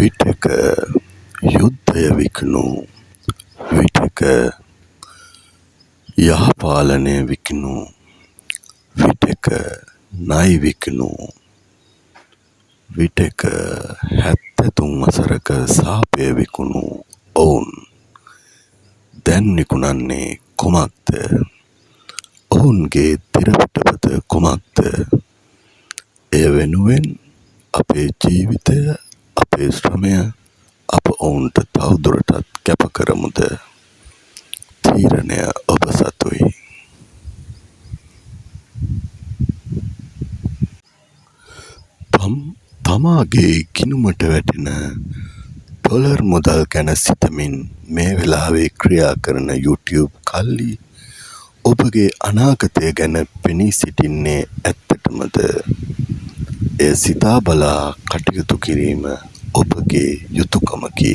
විටක යුද්ධය විකුණු විටක යහපාලනය විකුණු විටක ණය විකුණු විටක 73 වසරක සාපය විකුණු ඔවුන් දැන් විකුණන්නේ කුමක්ද? ඔවුන්ගේ තිරපිටපත කුමක්ද? එය වෙනුවෙන් අපේ ජීවිතය අපේ ශ්‍රමය අප ඔවුන්ට තවදුරටත් කැප කරමුද? තීරණය ඔබ සතුයි. තමාගේ ගිණුමට වැටෙන ඩොලර් මුදල් ගැන සිතමින් මේ වෙලාවේ ක්‍රියා කරන YouTube කල්ලි ඔබගේ අනාගතය ගැන පෙනී සිටින්නේ ඇත්තටමද? එය සිතා බලා කටයුතු කිරීම ඔබගේ යුතුකමකි.